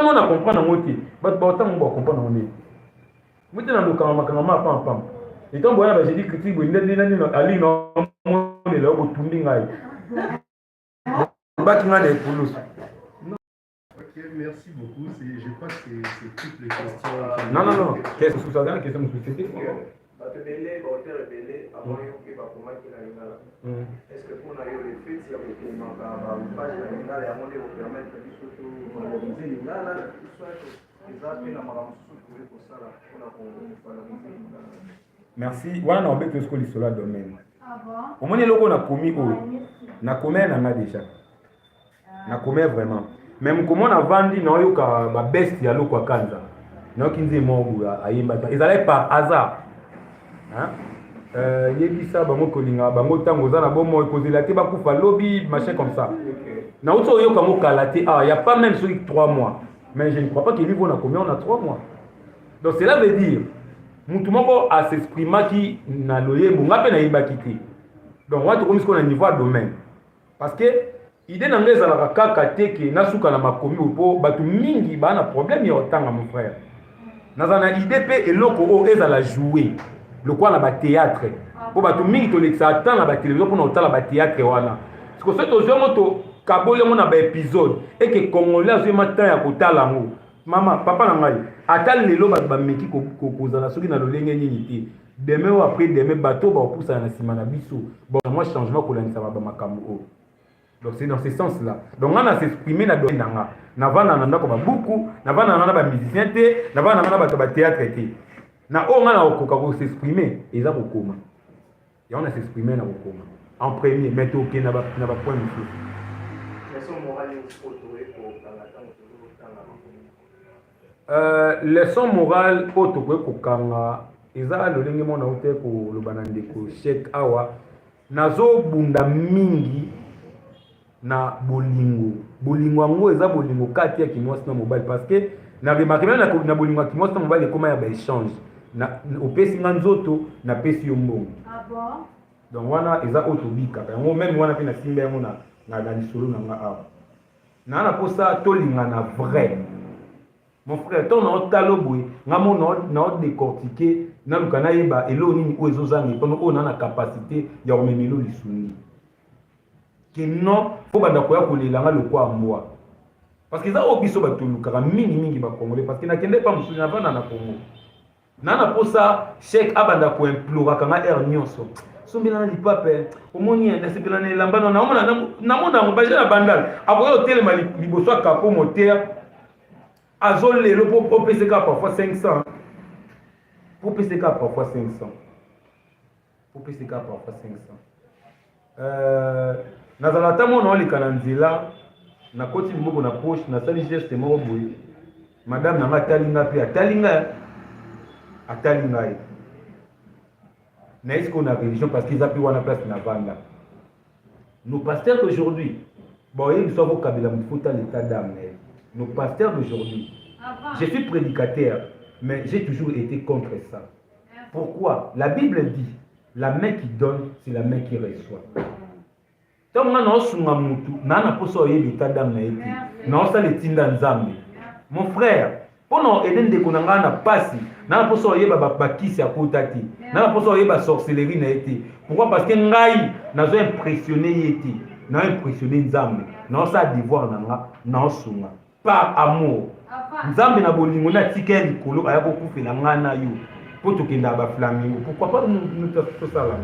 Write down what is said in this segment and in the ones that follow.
on a comprendre en moti ba autant on va comprendre en moti mutu na lokanga makanga pam pam et quand boya ba j'ai dit critique bo ndeni ali no le lo bo tundi ngai ba kinga de poulos. Ok, merci beaucoup. Je crois que c'est toutes les questions. Non. Qu'est-ce que ça donne? Qu'est-ce que vous souhaitez? Est-ce que pour aller au fait, si on a une page nationale et à mon niveau permettre de surtout valoriser les gars, merci. Voilà, on a besoin de ce que domaine. Au moins, on a commis, on a commis déjà. On a commis vraiment. Même comment on a vendu, on a eu une bestie à l'eau quoi kanza. Non qui dit moi à yemba. Ils allaient par hasard. Hein? Yebisa bango kolinga bango tango za na bomo poser la te ba kufa lobby machin comme ça. Na auto yo kamo kalaté il y a pas même sur 3 mois. Mais je ne crois pas qu'il vivent on a combien on a 3 mois. Donc cela veut dire mutu moko a s'exprimer qui na loyer bunga pe na yeba kiti. Donc on va comme ce qu'on a niveau domaine. Parce que idée na ngeza la kaka teke na suka na makomi opo batu mingi ba na problème ya otanga mon frère. Na za na idée pe eloko o eza la jouer. Le quoi na théâtre pour batu mingi to lexa attend na télévision pour na otala ba théâtre wana. Parce que c'est aux moto kabole mon ba épisode et que congolais azo matin ya kotala ngo. Mama papa na ngai atal lelo ba meki ko kozala soki na lolenge nini te. Demain ou après demain bateau ba poussa na sima na biso. Bon moi changement ko lanisa ba makambo. Donc c'est dans ce sens-là. Donc on a s'exprimer na domaine nga. Na vana na ndako ba beaucoup, na vana na ba musicien te, na vana na ba théâtre te. Na on a ko s'exprimer et ça ko koma. Et on a s'exprimer na ko koma. En premier, mettre OK na ba point monsieur. Leçon morale auto ko kokanga eza lolenge mona ote ko lobana ndeko Sheikh awa nazo bunda mingi na bolingo yango eza bolingo kati ya kimwasi na mobile parce que na remarque même na bolingo ya kimwasi na mobile ekoma ya ba échange na opesi nga nzoto na pesi yo mbongo. Ah bon? Donc wana eza auto bika yango même wana pe na simba yango na lisolo na nga awa na posa tolinga na vrai. Mon frère, ton nom taloboué, ngamo na décortiquer, na lukana yeba elo nini o ezozangi pendant on a la capacité ya omemelo lisuni. Que non, faut banda koya kolela le kwa moi. Parce que ça obiso batulukaka mingi ba congolais parce que na kende pas musuni avant na Congo. Na posa Cheikh abanda ko implora kanga er nyonso. Sombela na lipape, omoni enda sepela na lambano na mona ngobaje na bandal. Aboyo hotel mali liboso kapo moteur. Azol le pour PCK parfois 500. Pour PCK parfois 500. Pour PCK parfois 500. Nazalata mon oli kananzila na koti mboko na poche na sali geste mo boye. Madame na matalinga pe atalinga. Na est-ce qu'on a religion parce qu'ils appuient wana place na vanda. Nos pasteurs d'aujourd'hui, bon ils sont au kabila mfuta l'état d'âme. Nos pasteurs d'aujourd'hui, je suis prédicateur, mais j'ai toujours été contre ça. Pourquoi? La Bible dit, la main qui donne, c'est la main qui reçoit. Tant que mon frère, pour aider des konanga na passi, na poso yeba bakisi ya kotati, na poso yeba sorcellerie na été. Pourquoi? Parce que ngai nazo impressionné yeti, na impressionné nzambe, na sa devoir nanga, na sunga. Par amour. Nzambe na bolingo na tika likolo aya kokufela ngana yo. Poto kenda ba flamingo. Pourquoi pas nous tout ça là?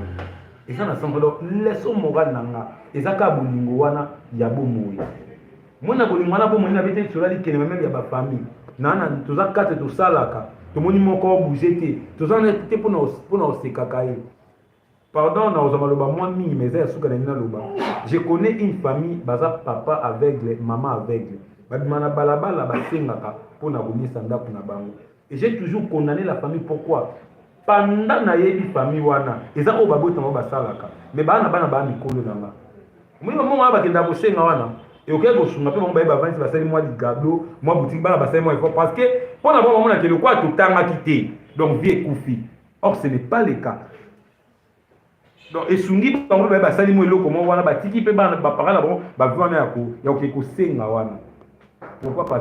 Et ça na semble leçon morale nanga. Et ça ka bolingo wana ya bomoyi. Mona bolingo wana bomoyi na bete sur la likene même ya ba famille. Nana toza kate to salaka. To moni moko bougete. Toza na tete pona osekakai. Pardon, moi, je connais une famille, baza papa aveugle, maman aveugle. Et j'ai toujours condamné la famille. Pourquoi? Pendant na yebi famille wana, eza o babo tango basalaka. Mais bana mikolo nanga. Moi maman ba kenda bosenga wana. Et OK go sunga pe mamba ba vandi basali moi di gado, moi boutique bana basali moi parce que pour na bon moment na kele kwa to tanga kité. Donc vie kufi. Or ce n'est pas le cas. Donc esungi bango ba sali mo eloko mo wana batiki pe ba parana bon ba vwana ya ko senga wana. Pourquoi? Parce